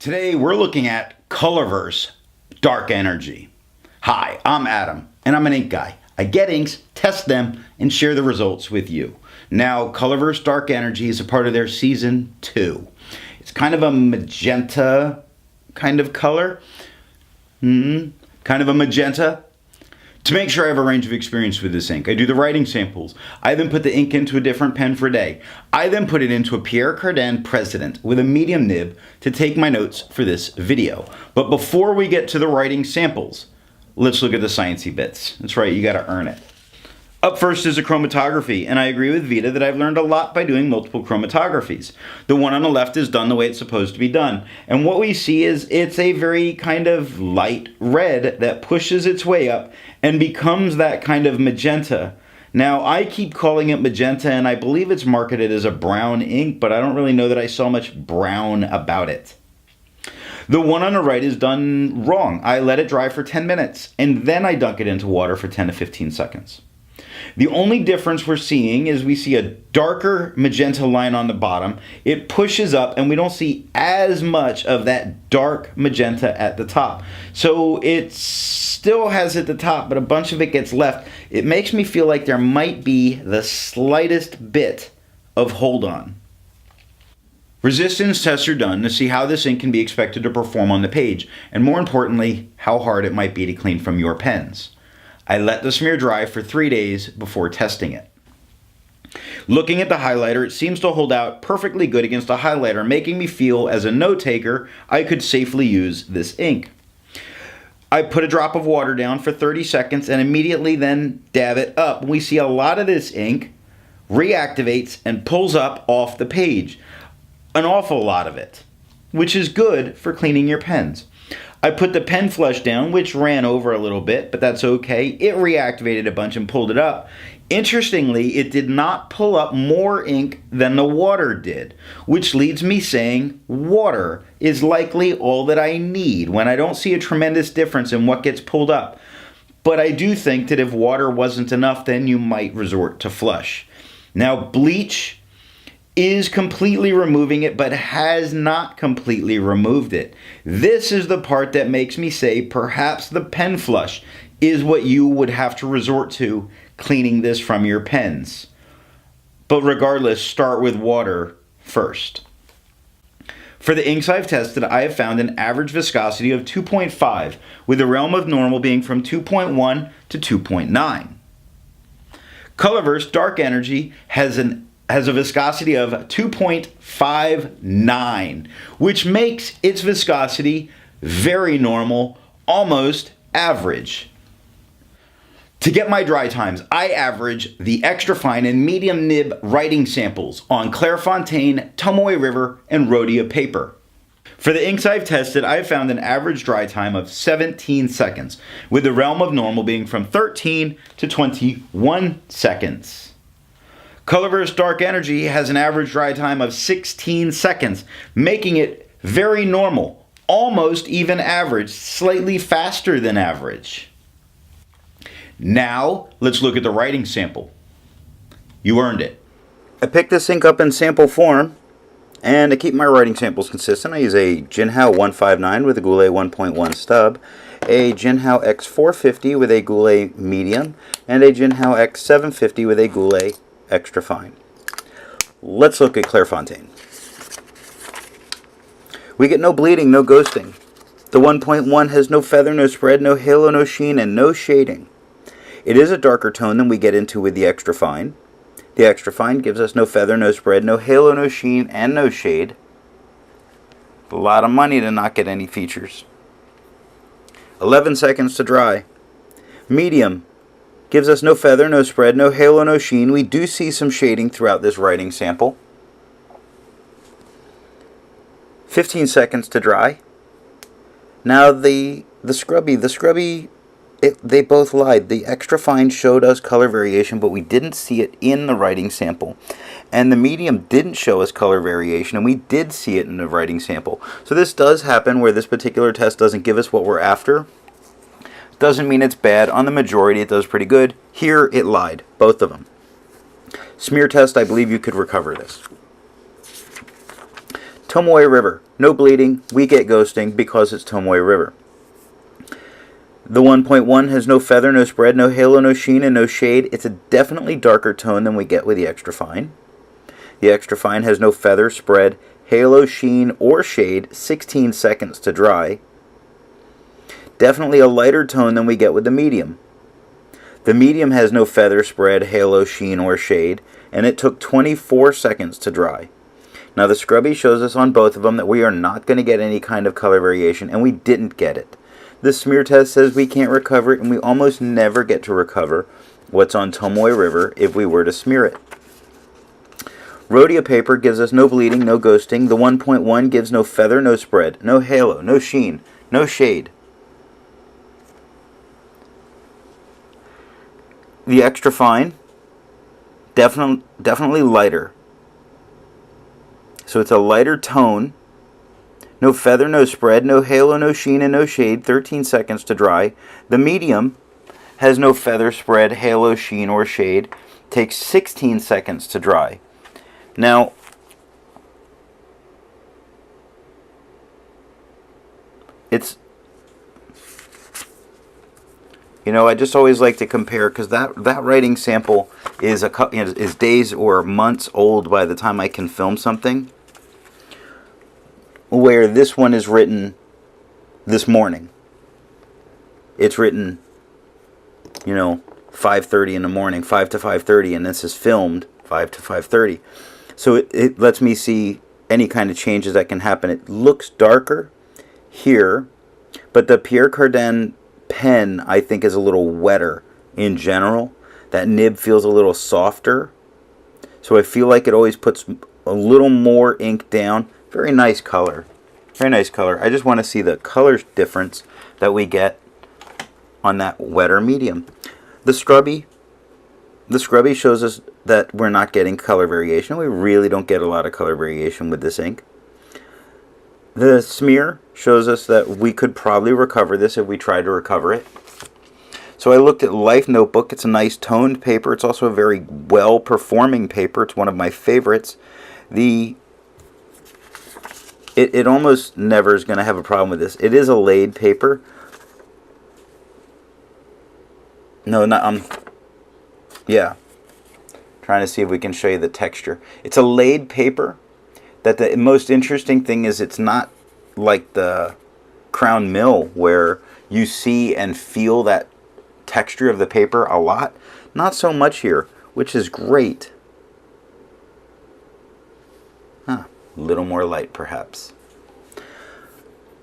Today we're looking at Colorverse Dark Energy. Hi, I'm Adam, and I'm an ink guy. I get inks, test them, and share the results with you. Now, Colorverse Dark Energy is a part of their Season 2. It's kind of a magenta kind of color. Kind of a magenta. To make sure I have a range of experience with this ink, I do the writing samples. I then put the ink into a different pen for a day. I then put it into a Pier Cardin President with a medium nib to take my notes for this video. But before we get to the writing samples, let's look at the sciencey bits. That's right, you gotta earn it. Up first is a chromatography, and I agree with Vita that I've learned a lot by doing multiple chromatographies. The one on the left is done the way it's supposed to be done, and what we see is it's a very kind of light red that pushes its way up and becomes that kind of magenta. Now, I keep calling it magenta, and I believe it's marketed as a brown ink, but I don't really know that I saw much brown about it. The one on the right is done wrong. I let it dry for 10 minutes, and then I dunk it into water for 10 to 15 seconds. The only difference we're seeing is we see a darker magenta line on the bottom. It pushes up and we don't see as much of that dark magenta at the top. So it still has at the top, but a bunch of it gets left. It makes me feel like there might be the slightest bit of hold on. Resistance tests are done to see how this ink can be expected to perform on the page, and more importantly, how hard it might be to clean from your pens. I let the smear dry for 3 days before testing it. Looking at the highlighter, it seems to hold out perfectly good against a highlighter, making me feel as a note taker I could safely use this ink. I put a drop of water down for 30 seconds and immediately then dab it up. We see a lot of this ink reactivates and pulls up off the page. An awful lot of it, which is good for cleaning your pens. I put the pen flush down, which ran over a little bit, but that's okay. It reactivated a bunch and pulled it up. Interestingly, it did not pull up more ink than the water did, which leads me saying water is likely all that I need when I don't see a tremendous difference in what gets pulled up. But I do think that if water wasn't enough, then you might resort to flush. Now, bleach is completely removing it, but has not completely removed it. This is the part that makes me say perhaps the pen flush is what you would have to resort to cleaning this from your pens. But regardless, start with water first. For the inks I've tested, I have found an average viscosity of 2.5, with the realm of normal being from 2.1 to 2.9. Colorverse Dark Energy has a viscosity of 2.59, which makes its viscosity very normal, almost average. To get my dry times, I average the extra fine and medium nib writing samples on Clairefontaine, Tomoe River, and Rhodia paper. For the inks I've tested, I've found an average dry time of 17 seconds, with the realm of normal being from 13 to 21 seconds. Colorverse Dark Energy has an average dry time of 16 seconds, making it very normal, almost even average, slightly faster than average. Now, let's look at the writing sample. You earned it. I picked this ink up in sample form, and to keep my writing samples consistent, I use a Jinhao 159 with a Goulet 1.1 stub, a Jinhao X450 with a Goulet medium, and a Jinhao X750 with a Goulet extra fine. Let's look at Clairefontaine. We get no bleeding, no ghosting. The 1.1 has no feather, no spread, no halo, no sheen, and no shading. It is a darker tone than we get into with the extra fine. The extra fine gives us no feather, no spread, no halo, no sheen, and no shade. A lot of money to not get any features. 11 seconds to dry. Medium gives us no feather, no spread, no halo, no sheen. We do see some shading throughout this writing sample. 15 seconds to dry. Now the scrubby, they both lied. The extra fine showed us color variation, but we didn't see it in the writing sample. And the medium didn't show us color variation, and we did see it in the writing sample. So this does happen where this particular test doesn't give us what we're after. Doesn't mean it's bad. On the majority, it does pretty good. Here, it lied. Both of them. Smear test, I believe you could recover this. Tomoe River, no bleeding, we get ghosting because it's Tomoe River. The 1.1 has no feather, no spread, no halo, no sheen, and no shade. It's a definitely darker tone than we get with the extra fine. The extra fine has no feather, spread, halo, sheen, or shade, 16 seconds to dry. Definitely a lighter tone than we get with the medium. The medium has no feather, spread, halo, sheen, or shade, and it took 24 seconds to dry. Now the scrubby shows us on both of them that we are not going to get any kind of color variation, and we didn't get it. The smear test says we can't recover it, and we almost never get to recover what's on Tomoe River if we were to smear it. Rhodia paper gives us no bleeding, no ghosting. The 1.1 gives no feather, no spread, no halo, no sheen, no shade. The extra fine, definitely lighter. So it's a lighter tone. No feather, no spread, no halo, no sheen, and no shade. 13 seconds to dry. The medium has no feather, spread, halo, sheen, or shade. Takes 16 seconds to dry. Now, it's, I just always like to compare, because that writing sample is is days or months old by the time I can film something, where this one is written this morning. It's written, 5:30 in the morning, 5 to 5:30, and this is filmed 5 to 5:30. So it lets me see any kind of changes that can happen. It looks darker here, but the Pier Cardin pen, I think, is a little wetter in general. That nib feels a little softer. So I feel like it always puts a little more ink down. Very nice color. Very nice color. I just want to see the color difference that we get on that wetter medium. The scrubby shows us that we're not getting color variation. We really don't get a lot of color variation with this ink. The smear shows us that we could probably recover this if we tried to recover it. So I looked at Life Notebook. It's a nice toned paper. It's also a very well performing paper. It's one of my favorites. It almost never is going to have a problem with this. It is a laid paper. No, not yeah. Trying to see if we can show you the texture. It's a laid paper. That the most interesting thing is it's not like the Crown Mill where you see and feel that texture of the paper a lot. Not so much here, which is great. A little more light perhaps.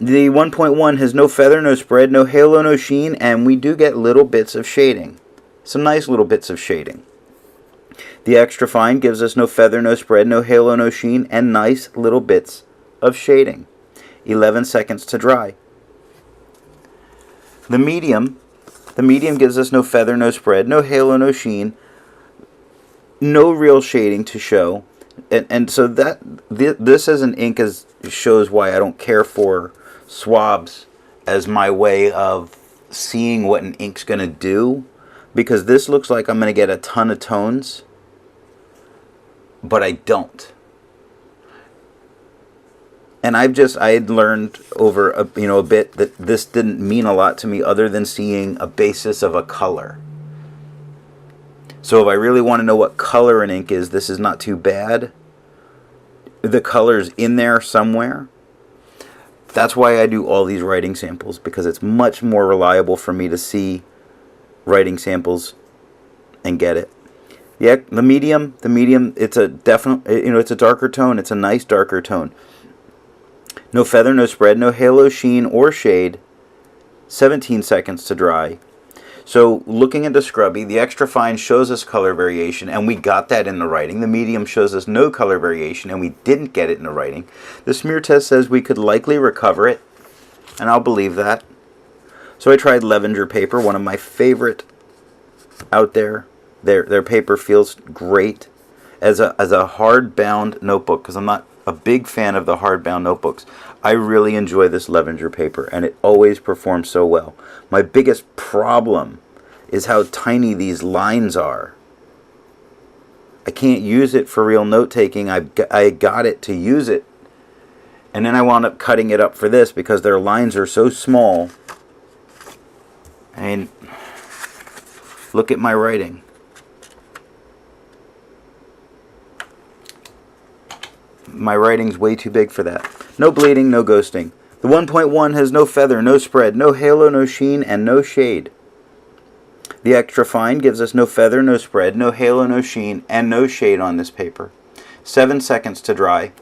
The 1.1 has no feather, no spread, no halo, no sheen, and we do get little bits of shading. Some nice little bits of shading. The extra fine gives us no feather, no spread, no halo, no sheen, and nice little bits of shading. 11 seconds to dry. The medium gives us no feather, no spread, no halo, no sheen, no real shading to show. And so this as an ink shows why I don't care for swabs as my way of seeing what an ink's going to do, because this looks like I'm going to get a ton of tones, but I don't. And I had learned over a bit that this didn't mean a lot to me other than seeing a basis of a color. So if I really want to know what color an ink is, this is not too bad. The color's in there somewhere. That's why I do all these writing samples, because it's much more reliable for me to see writing samples and get it. Yeah, the medium, it's a definite, it's a darker tone. It's a nice darker tone. No feather, no spread, no halo, sheen, or shade. 17 seconds to dry. So looking at the scrubby, the extra fine shows us color variation, and we got that in the writing. The medium shows us no color variation, and we didn't get it in the writing. The smear test says we could likely recover it, and I'll believe that. So I tried Levenger paper, one of my favorite out there. Their paper feels great as a hardbound notebook, because I'm not a big fan of the hardbound notebooks. I really enjoy this Levenger paper, and it always performs so well. My biggest problem is how tiny these lines are. I can't use it for real note taking. I got it to use it And then I wound up cutting it up for this because their lines are so small. And look at my writing. My writing's way too big for that. No bleeding, no ghosting. The 1.1 has no feather, no spread, no halo, no sheen, and no shade. The extra fine gives us no feather, no spread, no halo, no sheen, and no shade on this paper. 7 seconds to dry.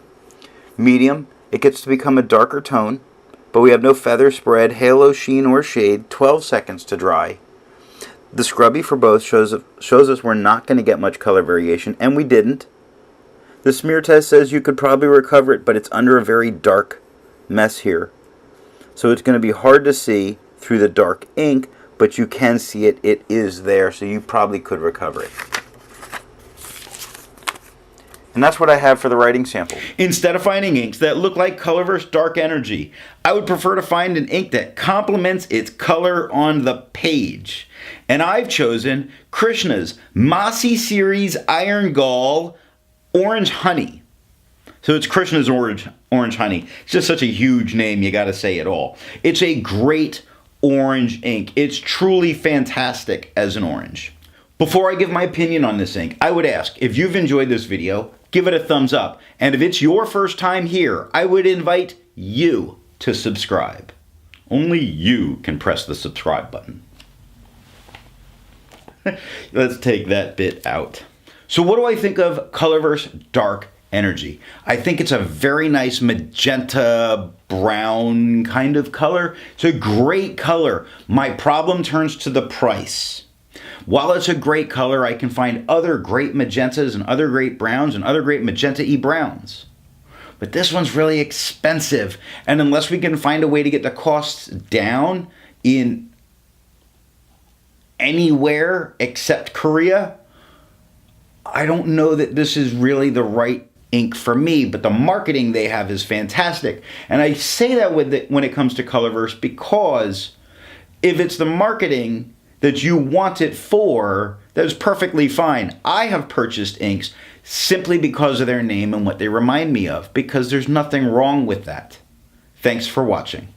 Medium, it gets to become a darker tone, but we have no feather, spread, halo, sheen, or shade. 12 seconds to dry. The scrubby for both shows us we're not going to get much color variation, and we didn't. The smear test says you could probably recover it, but it's under a very dark mess here. So it's going to be hard to see through the dark ink, but you can see it. It is there, so you probably could recover it. And that's what I have for the writing sample. Instead of finding inks that look like Colorverse Dark Energy, I would prefer to find an ink that complements its color on the page. And I've chosen Krishna's Mossy Series Iron Gall Orange Honey. So it's Krishna's Orange Honey. It's just such a huge name, you gotta say it all. It's a great orange ink. It's truly fantastic as an orange. Before I give my opinion on this ink, I would ask, if you've enjoyed this video, give it a thumbs up. And if it's your first time here, I would invite you to subscribe. Only you can press the subscribe button. Let's take that bit out. So what do I think of Colorverse Dark Energy? I think it's a very nice magenta brown kind of color. It's a great color. My problem turns to the price. While it's a great color, I can find other great magentas and other great browns and other great magenta-y browns. But this one's really expensive. And unless we can find a way to get the costs down in anywhere except Korea, I don't know that this is really the right ink for me, but the marketing they have is fantastic. And I say that when it comes to Colorverse because if it's the marketing that you want it for, that is perfectly fine. I have purchased inks simply because of their name and what they remind me of, because there's nothing wrong with that. Thanks for watching.